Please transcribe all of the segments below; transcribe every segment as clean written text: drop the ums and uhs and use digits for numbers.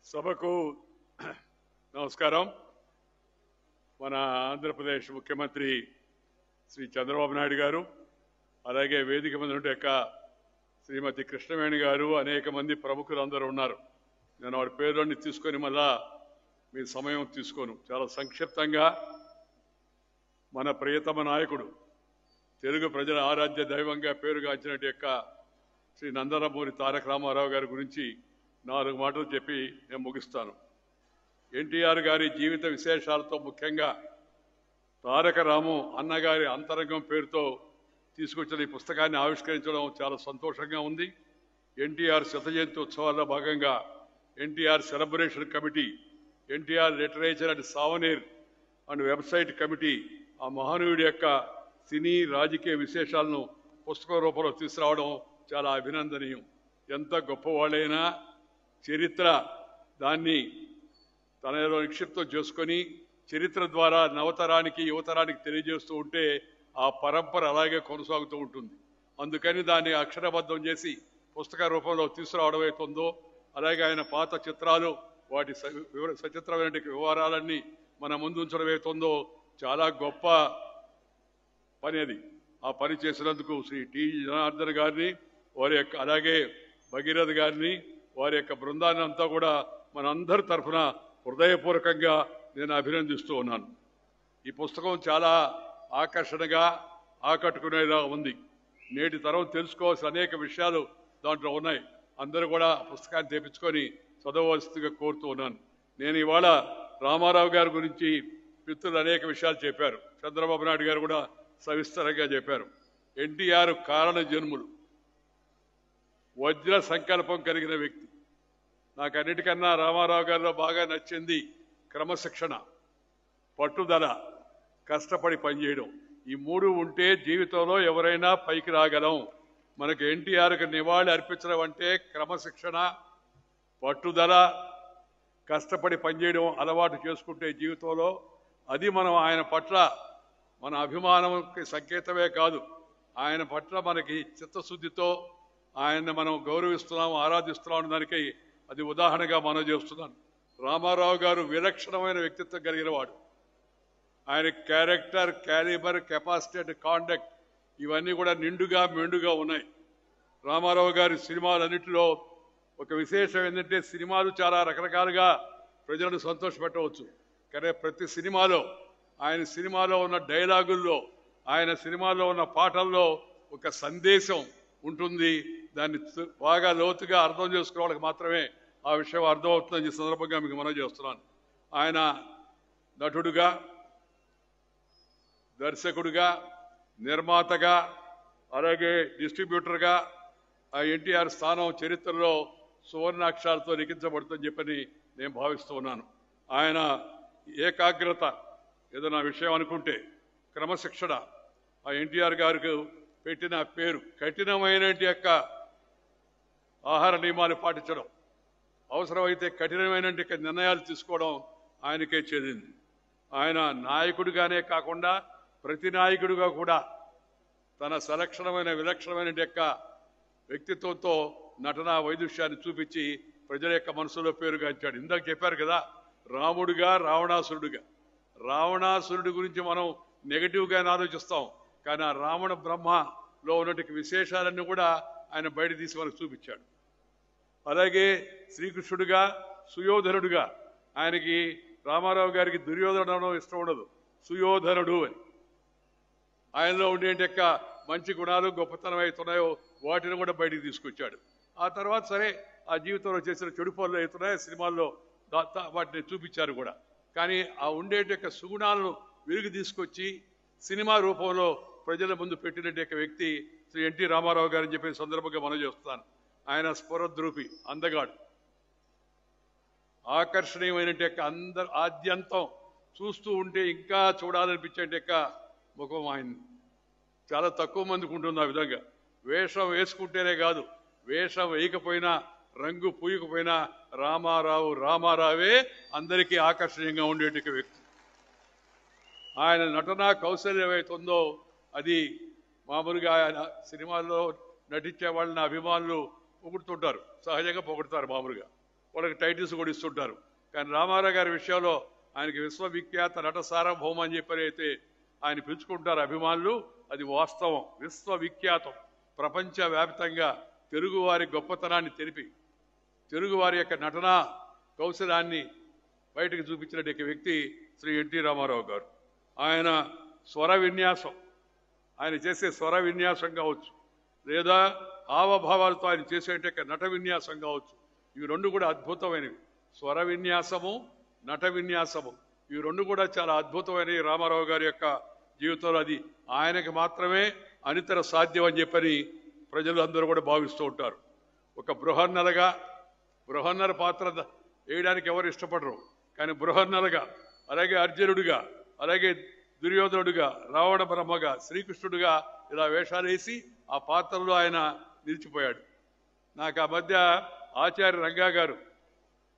సభకు నమస్కారం. మన ఆంధ్రప్రదేశ్ ముఖ్యమంత్రి శ్రీ చంద్రబాబు నాయుడు గారు, అలాగే వేదిక మీద ఉండే శ్రీమతి కృష్ణవేణి గారు, అనేక మంది ప్రముఖులు అందరూ ఉన్నారు. నేను వారి పేర్లన్నీ తీసుకొని మళ్ళా మీ సమయం తీసుకోను. చాలా సంక్షిప్తంగా మన ప్రియతమ నాయకుడు, తెలుగు ప్రజల ఆరాధ్య దైవంగా పేరుగాంచినట్టు శ్రీ నందమూరి తారక రామారావు గారి గురించి 4 మాటలు చెప్పి నేను ముగిస్తాను. ఎన్టీఆర్ గారి జీవిత విశేషాలతో ముఖ్యంగా తారక రాము అన్నగారి అంతరంగం పేరుతో తీసుకొచ్చిన ఈ పుస్తకాన్ని ఆవిష్కరించడం చాలా సంతోషంగా ఉంది. ఎన్టీఆర్ శత జయంతి ఉత్సవాల్లో భాగంగా NTR celebration committee, NTR literature and souvenir and website committee ఆ మహానీయుడి యొక్క సినీ రాజకీయ విశేషాలను పుస్తక రూపంలో తీసుకురావడం చాలా అభినందనీయం. ఎంత గొప్పవాళ్ళైనా చరిత్ర దాన్ని తనలో నిక్షిప్తం చేసుకొని చరిత్ర ద్వారా నవతరానికి యువతరానికి తెలియజేస్తూ ఉంటే ఆ పరంపర అలాగే కొనసాగుతూ ఉంటుంది. అందుకని దాన్ని అక్షరబద్ధం చేసి పుస్తక రూపంలో తీసుకురావడం అవుతుందో, అలాగే ఆయన పాత చిత్రాలు వాటి సచిత్రమైన వివరాలన్నీ మన ముందు ఉంచడం అవుతుందో చాలా గొప్ప పని అది. ఆ పని చేసినందుకు శ్రీ టి జనార్దన్ గారిని, వారి యొక్క అలాగే భగీరథ గారిని, వారి యొక్క బృందాన్ని అంతా కూడా మనందరి తరఫున హృదయపూర్వకంగా నేను అభినందిస్తూ ఉన్నాను. ఈ పుస్తకం చాలా ఆకర్షణగా ఆకట్టుకునేలా ఉంది. నేటి తరం తెలుసుకోవాల్సిన అనేక విషయాలు దాంట్లో ఉన్నాయి. అందరూ కూడా పుస్తకాన్ని తెప్పించుకొని చదవవలసిందిగా కోరుతూ ఉన్నాను. నేను ఇవాళ రామారావు గారి గురించి మిత్రులు అనేక విషయాలు చెప్పారు. చంద్రబాబు నాయుడు గారు కూడా సవిస్తరంగా చెప్పారు. ఎన్టీఆర్ కారణ జన్ములు, వజ్ర సంకల్పం కలిగిన వ్యక్తి. నాకు అన్నిటికన్నా రామారావు గారిలో బాగా నచ్చింది క్రమశిక్షణ, పట్టుదల, కష్టపడి పనిచేయడం. ఈ 3 ఉంటే జీవితంలో ఎవరైనా పైకి రాగలం. మనకు ఎన్టీఆర్కి నివాళి అర్పించడం అంటే క్రమశిక్షణ, పట్టుదల, కష్టపడి పనిచేయడం అలవాటు చేసుకుంటే జీవితంలో అది మనం ఆయన పట్ల మన అభిమానంకి సంకేతమే కాదు, ఆయన పట్ల మనకి చిత్తశుద్ధితో ఆయన్ని మనం గౌరవిస్తున్నాం, ఆరాధిస్తున్నాం దానికి అది ఉదాహరణగా మనం చేస్తున్నాను. రామారావు గారు విలక్షణమైన వ్యక్తిత్వం కలిగిన వాడు. ఆయన character, calibre, capacity and conduct ఇవన్నీ కూడా నిండుగా మెండుగా ఉన్నాయి. రామారావు గారి సినిమాలన్నింటిలో ఒక విశేషం ఏంటంటే, సినిమాలు చాలా రకరకాలుగా ప్రజలను సంతోషపెట్టవచ్చు, కానీ ప్రతి సినిమాలో ఆయన సినిమాలో ఉన్న డైలాగుల్లో, ఆయన సినిమాలో ఉన్న పాటల్లో ఒక సందేశం ఉంటుంది. దాన్ని బాగా లోతుగా అర్థం చేసుకునే వాళ్ళకి మాత్రమే ఆ విషయం అర్థమవుతుందని ఈ సందర్భంగా మీకు మనవి చేస్తున్నాను. ఆయన నటుడుగా, దర్శకుడిగా, నిర్మాతగా, అలాగే డిస్ట్రిబ్యూటర్గా ఆ ఎన్టీఆర్ స్థానం చరిత్రలో సువర్ణాక్షరాలతో లిఖించబడుతుందని చెప్పని నేను భావిస్తూ ఉన్నాను. ఆయన ఏకాగ్రత, ఏదైనా విషయం అనుకుంటే క్రమశిక్షణ, ఆ ఎన్టీఆర్ గారికి పెట్టిన పేరు. కఠినమైన యొక్క ఆహార నియమాలు పాటించడం, అవసరమైతే కఠినమైన నిర్ణయాలు తీసుకోవడం ఆయనకే చెందింది. ఆయన నాయకుడిగానే కాకుండా ప్రతి నాయకుడిగా కూడా తన విలక్షణమైన యొక్క వ్యక్తిత్వంతో నటనా వైదుష్యాన్ని చూపించి ప్రజల యొక్క మనసులో పేరుగాంచాడు. ఇందాక చెప్పారు కదా, రాముడిగా, రావణాసురుడిగా. రావణాసురుడి గురించి మనం నెగటివ్గా ఆలోచిస్తాం, కానీ ఆ రావణ బ్రహ్మలో ఉన్నటువంటి విశేషాలన్నీ కూడా ఆయన బయట తీసి మనకు చూపించాడు. అలాగే శ్రీకృష్ణుడిగా, సుయోధనుడిగా. ఆయనకి రామారావు గారికి దుర్యోధనడం ఇష్టం ఉండదు, సుయోధనుడు అని. ఆయనలో ఉండే యొక్క మంచి గుణాలు, గొప్పతనం అవుతున్నాయో వాటిని కూడా బయటికి తీసుకొచ్చాడు. ఆ తర్వాత సరే ఆ జీవితంలో చేసిన చెడు పనులు అవుతున్నాయో సినిమాల్లో వాటిని చూపించారు కూడా. కానీ ఆ ఉండే యొక్క సుగుణాలను వెలుగు తీసుకొచ్చి సినిమా రూపంలో ప్రజల ముందు పెట్టినట్టు యొక్క వ్యక్తి శ్రీ ఎన్టీ రామారావు గారని చెప్పిన సందర్భంగా మనం చేస్తున్నాను. ఆయన స్ఫురద్రూపి, అందగాడు, ఆకర్షణీయమైన ఆద్యంతం చూస్తూ ఉంటే ఇంకా చూడాలనిపించే యొక్క ముఖం ఆయన. చాలా తక్కువ మందికి ఉంటుంది ఆ విధంగా. వేషం వేసుకుంటేనే కాదు, వేషం వేయకపోయినా, రంగు పూయకపోయినా రామారావే అందరికీ ఆకర్షణీయంగా ఉండేట వ్యక్తి. ఆయన నటనా కౌశల్యం ఏమవుతుందో అది మామూలుగా ఆయన సినిమాల్లో నటించే వాళ్ళని అభిమానులు పొగుడుతుంటారు, సహజంగా పొగుడతారు మామూలుగా. వాళ్ళకి టైటిల్స్ కూడా ఇస్తుంటారు. కానీ రామారావు గారి విషయంలో ఆయనకి విశ్వవిఖ్యాత నట సార్వభౌమ అని చెప్పి అయితే ఆయన పిలుచుకుంటారు అభిమానులు. అది వాస్తవం, విశ్వవిఖ్యాతం. ప్రపంచవ్యాప్తంగా తెలుగువారి గొప్పతనాన్ని తెలిపి తెలుగువారి యొక్క నటనా కౌశలాన్ని బయటకు చూపించినటువంటి వ్యక్తి శ్రీ ఎన్టీ రామారావు గారు. ఆయన స్వర విన్యాసం, ఆయన చేసే స్వర విన్యాసం కావచ్చు, లేదా హావభావాలతో ఆయన చేసేట నట విన్యాసం కావచ్చు, ఇవి రెండు కూడా అద్భుతమైనవి. స్వర విన్యాసము, నట విన్యాసము, ఇవి రెండు కూడా చాలా అద్భుతమైనవి రామారావు గారి యొక్క జీవితంలో. అది ఆయనకి మాత్రమే అనితర సాధ్యం అని చెప్పని ప్రజలు అందరూ కూడా భావిస్తూ ఉంటారు. ఒక బృహన్నర పాత్ర వేయడానికి ఎవరు ఇష్టపడరు, కానీ బృహన్నరగా, అలాగే అర్జునుడిగా, అలాగే దుర్యోధనుడిగా, రావణ బ్రహ్మగా, శ్రీకృష్ణుడిగా ఇలా వేషాలు వేసి ఆ పాత్రలో ఆయన నిలిచిపోయాడు. నాకు ఆ మధ్య ఆచార్య రంగా గారు,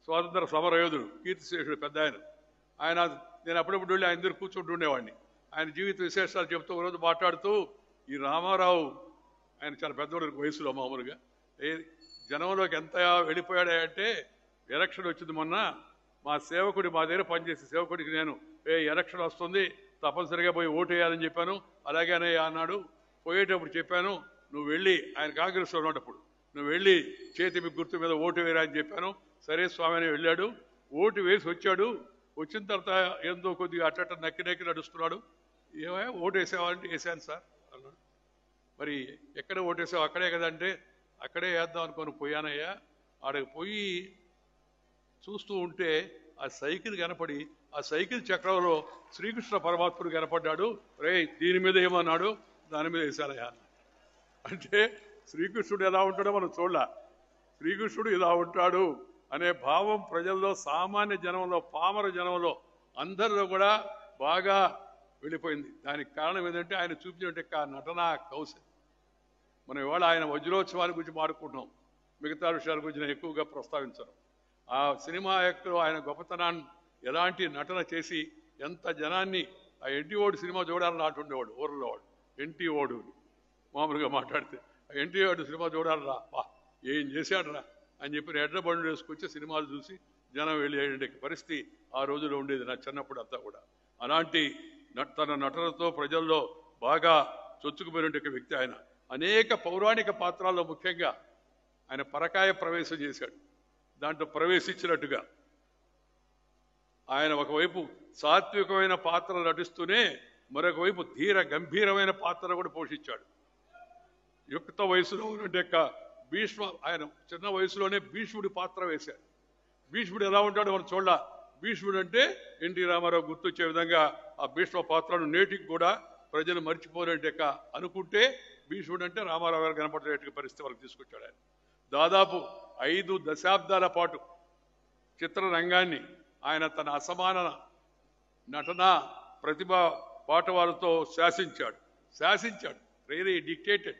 స్వాతంత్ర సమరయోధుడు, కీర్తిశేషుడు, పెద్ద ఆయన నేను అప్పుడప్పుడు వెళ్ళి ఆయన దగ్గర కూర్చుంటూ ఉండేవాడిని. ఆయన జీవిత విశేషాలు చెప్తూ ఒకరోజు మాట్లాడుతూ, ఈ రామారావు ఆయన చాలా పెద్దవాడు వయసులో, మామూలుగా జనంలోకి ఎంత వెళ్ళిపోయాడంటే, ఎలక్షన్ వచ్చింది మొన్న, మా దగ్గర పనిచేసే సేవకుడికి నేను ఎలక్షన్ వస్తుంది తప్పనిసరిగా పోయి ఓటు వేయాలని చెప్పాను. అలాగే అన్నాడు. పోయేటప్పుడు చెప్పాను, నువ్వు వెళ్ళి, ఆయన కాంగ్రెస్లో ఉన్నప్పుడు, నువ్వు వెళ్ళి చేతి గుర్తు మీద ఓటు వేయరా అని చెప్పాను. సరే స్వామి అని వెళ్ళాడు, ఓటు వేసి వచ్చాడు. వచ్చిన తర్వాత ఏందో కొద్దిగా అట్ట నక్కి నడుస్తున్నాడు. ఏమయ్యా ఓటు వేసావంటే వేసాను సార్ అన్నాడు. మరి ఎక్కడ ఓటు వేసావు? అక్కడే కదంటే అక్కడే వేద్దాం అనుకొని పోయానయ్యా. ఆడకి పోయి చూస్తూ ఉంటే ఆ సైకిల్ కనపడి, ఆ సైకిల్ చక్రంలో శ్రీకృష్ణ పరమాత్ముడు కనపడ్డాడు. రే దీని మీద ఏమన్నాడు, దాని మీద వేశానయ్యా అన్న. అంటే శ్రీకృష్ణుడు ఎలా ఉంటాడో మనం చూడాల. శ్రీకృష్ణుడు ఇలా ఉంటాడు అనే భావం ప్రజల్లో, సామాన్య జనంలో, పామర జనంలో అందరిలో కూడా బాగా వెళ్ళిపోయింది. దానికి కారణం ఏంటంటే ఆయన చూపించిన నటనా కౌశలం. మనం ఇవాళ ఆయన వజ్రోత్సవాల గురించి మాట్లాడుకుంటున్నాం, మిగతా విషయాల గురించి నేను ఎక్కువగా ప్రస్తావించను. ఆ సినిమా యొక్క ఆయన గొప్పతనాన్ని ఎలాంటి నటన చేసి ఎంత జనాన్ని, ఆ ఎన్టీ ఓడు సినిమా చూడాలని నాటుండేవాడు ఊర్లో వాడు. ఎన్టీ ఓడు మామూలుగా మాట్లాడితే, ఆ ఎన్టీ ఓడు సినిమా చూడాలి రా, ఏం చేశాడు రా అని చెప్పి ఎడ్ల బండ్లు వేసుకొచ్చి సినిమాలు చూసి జనం వెళ్ళే పరిస్థితి ఆ రోజులో ఉండేది నా చిన్నప్పుడు అంతా కూడా. అలాంటి తన నటనతో ప్రజల్లో బాగా చొచ్చుకుపోయినటువంటి వ్యక్తి ఆయన. అనేక పౌరాణిక పాత్రల్లో ముఖ్యంగా ఆయన పరకాయ ప్రవేశం చేశాడు. దాంట్లో ప్రవేశించినట్టుగా ఆయన ఒకవైపు సాత్వికమైన పాత్ర నటిస్తూనే మరొక వైపు ధీర గంభీరమైన పాత్ర కూడా పోషించాడు. యుక్త వయసులో ఉన్నట్టు భీష్మ, ఆయన చిన్న వయసులోనే భీష్ముడి పాత్ర వేశాడు. భీష్ముడు ఎలా ఉంటాడో మనం చూడాల. భీష్ముడు అంటే ఎన్టీ రామారావు గుర్తొచ్చే విధంగా ఆ భీష్మ పాత్రను నేటికి కూడా ప్రజలు మర్చిపోలేట అనుకుంటే, భీష్ముడు అంటే రామారావు గారు కనపడేట పరిస్థితి వాళ్ళకి తీసుకొచ్చాడు. ఆయన దాదాపు 5 దశాబ్దాల పాటు చిత్రరంగాన్ని ఆయన తన అసమాన నటనా ప్రతిభా పాటవాలతో శాసించాడు. Really dictated.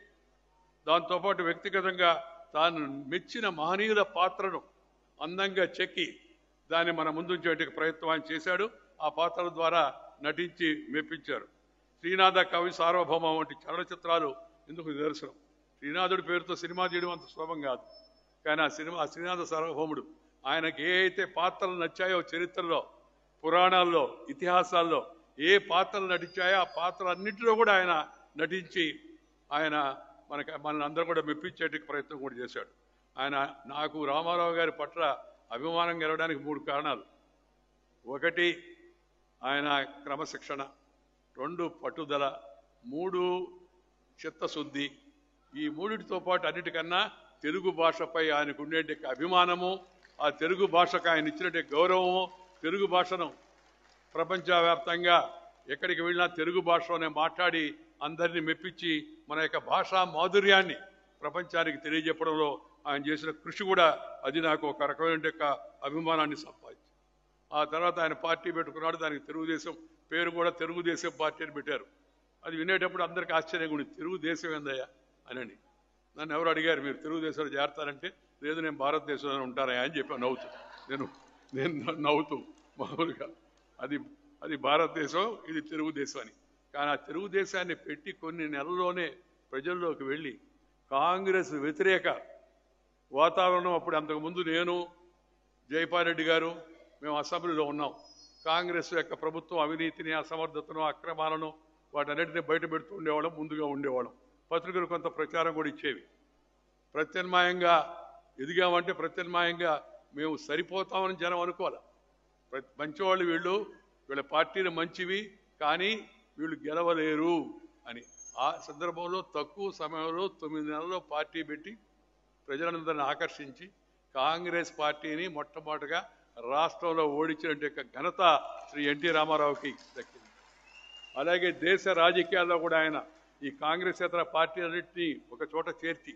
దాంతోపాటు వ్యక్తిగతంగా తాను మెచ్చిన మహనీయుల పాత్రను అందంగా చెక్కి దాన్ని మన ముందుంచే ప్రయత్నం ఆయన చేశాడు. ఆ పాత్రల ద్వారా నటించి మెప్పించారు. శ్రీనాథ కవి సార్వభౌమ వంటి చలనచిత్రాలు ఎందుకు నిదర్శనం. శ్రీనాథుడి పేరుతో సినిమా చేయడం అంత సులభం కాదు, కానీ ఆ శ్రీనాథ సార్వభౌముడు ఆయనకి ఏ అయితే పాత్రలు నచ్చాయో, చరిత్రలో, పురాణాల్లో, ఇతిహాసాల్లో ఏ పాత్రలు నటించాయో ఆ పాత్రలన్నింటిలో కూడా ఆయన నటించి ఆయన మనల్ని అందరూ కూడా మెప్పించేట ప్రయత్నం కూడా చేశాడు. నాకు రామారావు గారి పట్ల అభిమానం కలగడానికి 3 కారణాలు. 1 ఆయన క్రమశిక్షణ, 2 పట్టుదల, 3 చిత్తశుద్ధి. ఈ 3టితో పాటు అన్నిటికన్నా తెలుగు భాషపై ఆయనకు ఉండే అభిమానము, ఆ తెలుగు భాషకు ఆయన ఇచ్చినట్టు గౌరవము, తెలుగు భాషను ప్రపంచవ్యాప్తంగా ఎక్కడికి వెళ్ళినా తెలుగు భాషలోనే మాట్లాడి అందరినీ మెప్పించి మన యొక్క భాషా మాధుర్యాన్ని ప్రపంచానికి తెలియజెప్పడంలో ఆయన చేసిన కృషి కూడా అది నాకు ఒక రకమైన అభిమానాన్ని సంపాదించింది. ఆ తర్వాత ఆయన పార్టీ పెట్టుకున్నాడు. దానికి తెలుగుదేశం పేరు కూడా తెలుగుదేశం పార్టీ అని పెట్టారు. అది వినేటప్పుడు అందరికీ ఆశ్చర్యంగా ఉంది, తెలుగుదేశం ఏందయ్యా అని. నన్ను ఎవరు అడిగారు, మీరు తెలుగుదేశంలో చేరతారంటే, లేదు నేను భారతదేశంలో ఉంటానయ్యా అని చెప్పి నేను నవ్వుతూ మామూలుగా అది భారతదేశం, ఇది తెలుగుదేశం అని. కానీ ఆ తెలుగుదేశాన్ని పెట్టి కొన్ని నెలల్లోనే ప్రజల్లోకి వెళ్ళి కాంగ్రెస్ వ్యతిరేక వాతావరణం, అప్పుడు అంతకుముందు నేను జైపాల్ రెడ్డి గారు మేము అసెంబ్లీలో ఉన్నాం. కాంగ్రెస్ యొక్క ప్రభుత్వం అవినీతిని, అసమర్థతను, అక్రమాలను వాటన్నిటిని బయట పెడుతూ ఉండేవాళ్ళం, ముందుగా ఉండేవాళ్ళం. పత్రికలు కొంత ప్రచారం కూడా ఇచ్చేవి. ప్రత్యామ్నాయంగా ఎదిగామంటే ప్రత్యామ్నాయంగా మేము సరిపోతామని జనం అనుకోవాలి. మంచివాళ్ళు వీళ్ళ పార్టీలు మంచివి, కానీ వీళ్ళు గెలవలేరు అని. ఆ సందర్భంలో తక్కువ సమయంలో 9 నెలల్లో పార్టీ పెట్టి ప్రజలందరినీ ఆకర్షించి కాంగ్రెస్ పార్టీని మొట్టమొదటిగా రాష్ట్రంలో ఓడించిన ఘనత శ్రీ ఎన్టీ రామారావుకి దక్కింది. అలాగే దేశ రాజకీయాల్లో కూడా ఆయన ఈ కాంగ్రెస్ ఇతర పార్టీలన్నింటినీ ఒక చోట చేర్చి,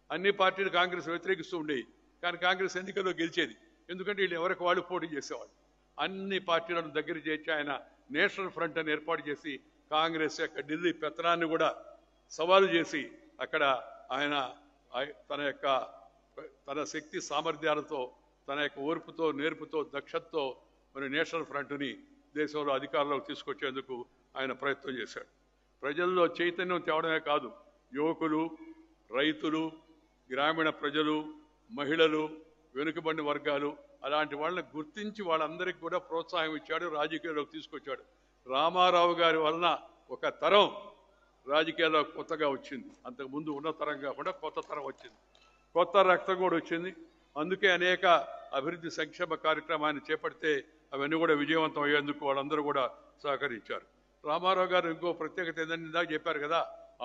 అన్ని పార్టీలు కాంగ్రెస్ వ్యతిరేకిస్తూ ఉండేవి, కానీ కాంగ్రెస్ ఎన్నికల్లో గెలిచేది. ఎందుకంటే వీళ్ళు ఎవరికి వాళ్ళు పోటీ చేసేవాళ్ళు. అన్ని పార్టీలను దగ్గర చేర్చి ఆయన నేషనల్ ఫ్రంట్ అని ఏర్పాటు చేసి కాంగ్రెస్ యొక్క ఢిల్లీ పెత్తనాన్ని కూడా సవాలు చేసి అక్కడ ఆయన తన శక్తి సామర్థ్యాలతో, తన యొక్క ఓర్పుతో, నేర్పుతో, దక్షతతో మరి నేషనల్ ఫ్రంట్ని దేశంలో అధికారంలోకి తీసుకొచ్చేందుకు ఆయన ప్రయత్నం చేశాడు. ప్రజల్లో చైతన్యం తేవడమే కాదు, యువకులు, రైతులు, గ్రామీణ ప్రజలు, మహిళలు, వెనుకబడిన వర్గాలు అలాంటి వాళ్ళని గుర్తించి వాళ్ళందరికీ కూడా ప్రోత్సాహం ఇచ్చాడు, రాజకీయాల్లోకి తీసుకొచ్చాడు. రామారావు గారి వలన ఒక తరం రాజకీయాల్లో కొత్తగా వచ్చింది. అంతకుముందు ఉన్న తరం కాకుండా కొత్త తరం వచ్చింది, కొత్త రక్తం కూడా వచ్చింది. అందుకే అనేక అభివృద్ధి సంక్షేమ కార్యక్రమాన్ని చేపడితే అవన్నీ కూడా విజయవంతం అయ్యేందుకు వాళ్ళందరూ కూడా సహకరించారు. రామారావు గారు ఇంకో ప్రత్యేకత ఏంటంటే ఇందాక చెప్పారు కదా,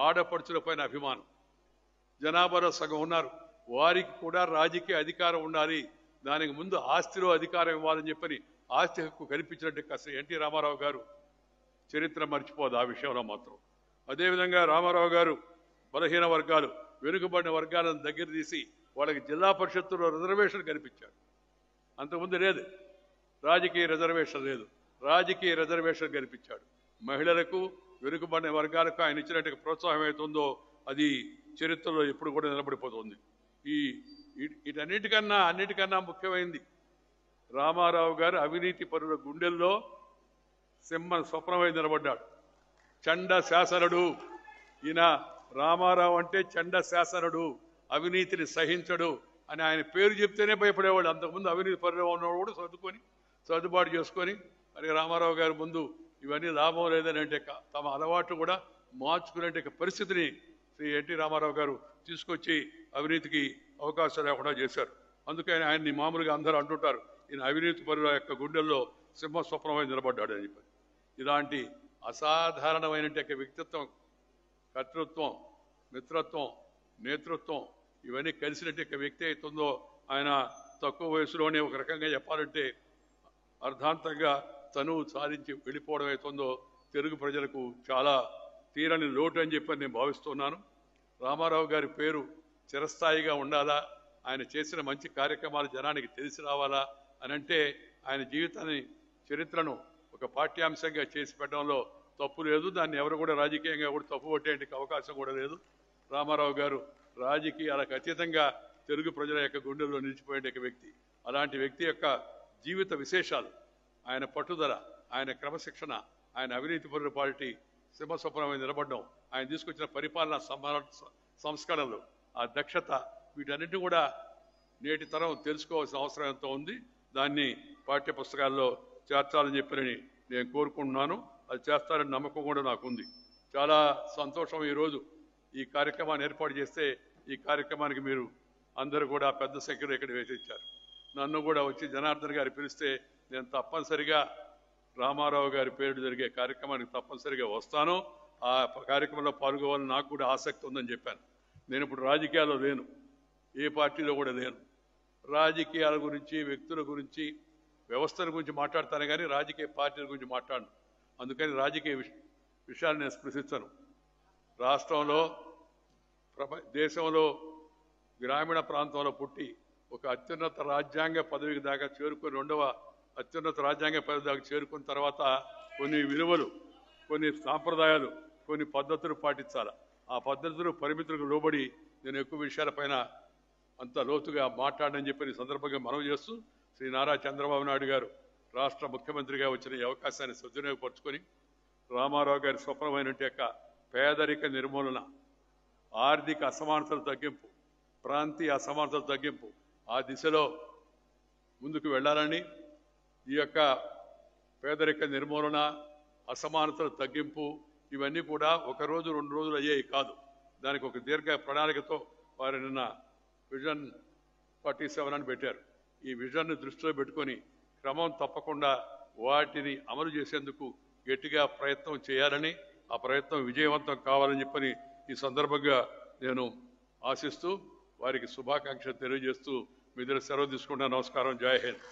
ఆడపడుచుల పైన అభిమానం. జనాభాలో సగం ఉన్నారు, వారికి కూడా రాజకీయ అధికారం ఉండాలి, దానికి ముందు ఆస్తిలో అధికారం ఇవ్వాలని చెప్పని ఆస్తి హక్కు కల్పించినట్టు కాస్త ఎన్టీ రామారావు గారు చరిత్ర మర్చిపోదు ఆ విషయంలో మాత్రం. అదేవిధంగా రామారావు గారు బలహీన వర్గాలు, వెనుకబడిన వర్గాలను దగ్గర తీసి వాళ్ళకి జిల్లా పరిషత్తులో రిజర్వేషన్ కల్పించాడు. అంతకుముందు లేదు, రాజకీయ రిజర్వేషన్ లేదు, రాజకీయ రిజర్వేషన్ కల్పించాడు. మహిళలకు, వెనుకబడిన వర్గాలకు ఆయన ఇచ్చినట్టు ప్రోత్సాహం అవుతుందో అది చరిత్రలో ఎప్పుడు కూడా నిలబడిపోతుంది. అన్నిటికన్నా ముఖ్యమైనది రామారావు గారు అవినీతి పరుల గుండెల్లో సింహ స్వప్నమై నిలబడ్డాడు. చండ శాసనుడు ఈయన. రామారావు అంటే చండ శాసనుడు, అవినీతిని సహించడు అని ఆయన పేరు చెప్తేనే భయపడేవాళ్ళు. అంతకుముందు అవినీతి పరులు ఉన్నవాడు కూడా సర్దుబాటు చేసుకొని మరి రామారావు గారి ముందు ఇవన్నీ లాభం లేదని అంటే తమ అలవాట్లు కూడా మార్చుకునే పరిస్థితిని శ్రీ ఎన్టీ రామారావు గారు తీసుకొచ్చి అవినీతికి అవకాశం లేకుండా చేశారు. అందుకని ఆయన్ని మామూలుగా అందరూ అంటుంటారు, ఈయన అవినీతి పరుల యొక్క గుండెల్లో సింహ స్వప్నమై నిలబడ్డాడు అని చెప్పి. ఇలాంటి అసాధారణమైన వ్యక్తిత్వం, కర్తృత్వం, మిత్రత్వం, నేతృత్వం ఇవన్నీ కలిసినట్టు వ్యక్తి అవుతుందో ఆయన తక్కువ వయసులోనే ఒక రకంగా చెప్పాలంటే అర్ధాంతంగా తనువు సాధించి వెళ్ళిపోవడం అవుతుందో తెలుగు ప్రజలకు చాలా తీరని లోటు అని చెప్పి నేను భావిస్తున్నాను. రామారావు గారి పేరు చిరస్థాయిగా ఉండాలా, ఆయన చేసిన మంచి కార్యక్రమాలు జనానికి తెలిసి రావాలా అని అంటే ఆయన జీవితాన్ని, చరిత్రను ఒక పాఠ్యాంశంగా చేసి పెట్టడంలో తప్పు లేదు. దాన్ని ఎవరు కూడా రాజకీయంగా కూడా తప్పు పట్టేందుకు అవకాశం కూడా లేదు. రామారావు గారు రాజకీయాలకు అతీతంగా తెలుగు ప్రజల యొక్క గుండెల్లో నిలిచిపోయే వ్యక్తి. అలాంటి వ్యక్తి యొక్క జీవిత విశేషాలు, ఆయన పట్టుదల, ఆయన క్రమశిక్షణ, ఆయన అవినీతి పరుల పార్టీ సింహస్వప్నమై నిలబడడం, ఆయన తీసుకొచ్చిన పరిపాలనా సంస్కరణలు, ఆ దక్షత, వీటన్నిటిని కూడా నేటి తరం తెలుసుకోవాల్సిన అవసరం ఎంతో ఉంది. దాన్ని పాఠ్య పుస్తకాల్లో చేర్చాలని చెప్పని నేను కోరుకుంటున్నాను. అది చేస్తారని నమ్మకం కూడా నాకుంది. చాలా సంతోషం ఈరోజు ఈ కార్యక్రమాన్ని ఏర్పాటు చేస్తే ఈ కార్యక్రమానికి మీరు అందరూ కూడా పెద్ద సంఖ్యలో ఇక్కడ వేసిచ్చారు. నన్ను కూడా వచ్చి జనార్దన్ గారు పిలిస్తే నేను తప్పనిసరిగా రామారావు గారి పేరు జరిగే కార్యక్రమానికి తప్పనిసరిగా వస్తాను. ఆ కార్యక్రమంలో పాల్గొవాలని నాకు కూడా ఆసక్తి ఉందని చెప్పాను. నేను ఇప్పుడు రాజకీయాల్లో లేను, ఏ పార్టీలో కూడా లేను. రాజకీయాల గురించి, వ్యక్తుల గురించి, వ్యవస్థల గురించి మాట్లాడతాను కానీ రాజకీయ పార్టీల గురించి మాట్లాడను. అందుకని రాజకీయ విషయాలు నేను స్పృశించను. రాష్ట్రంలో, దేశంలో, గ్రామీణ ప్రాంతంలో పుట్టి ఒక అత్యున్నత రాజ్యాంగ పదవికి దాకా చేరుకొని, రెండవ అత్యున్నత రాజ్యాంగ పదవి దాకా చేరుకున్న తర్వాత కొన్ని విలువలు, కొన్ని సాంప్రదాయాలు, కొన్ని పద్ధతులు పాటించాలి. ఆ పద్ధతులు, పరిమితులకు లోబడి నేను ఎక్కువ విషయాలపైన అంత లోతుగా మాట్లాడని చెప్పి సందర్భంగా మనవి చేస్తూ, శ్రీ నారా చంద్రబాబు నాయుడు గారు రాష్ట్ర ముఖ్యమంత్రిగా వచ్చిన ఈ అవకాశాన్ని సద్వినియోగపరుచుకొని రామారావు గారి స్వప్నమైన పేదరిక నిర్మూలన, ఆర్థిక అసమానతల తగ్గింపు, ప్రాంతీయ అసమానతల తగ్గింపు, ఆ దిశలో ముందుకు వెళ్ళాలని, ఈ యొక్క పేదరిక నిర్మూలన, అసమానతల తగ్గింపు ఇవన్నీ కూడా ఒక రోజు 2 రోజులు అయ్యేవి కాదు. దానికి ఒక దీర్ఘ ప్రణాళికతో వారు నిన్న విజన్ 47 అని పెట్టారు. ఈ విజన్ని దృష్టిలో పెట్టుకొని క్రమం తప్పకుండా వాటిని అమలు చేసేందుకు గట్టిగా ప్రయత్నం చేయాలని, ఆ ప్రయత్నం విజయవంతం కావాలని చెప్పని ఈ సందర్భంగా నేను ఆశిస్తూ వారికి శుభాకాంక్షలు తెలియజేస్తూ మీ దగ్గర సెలవు తీసుకుంటా. నమస్కారం. జై హింద్.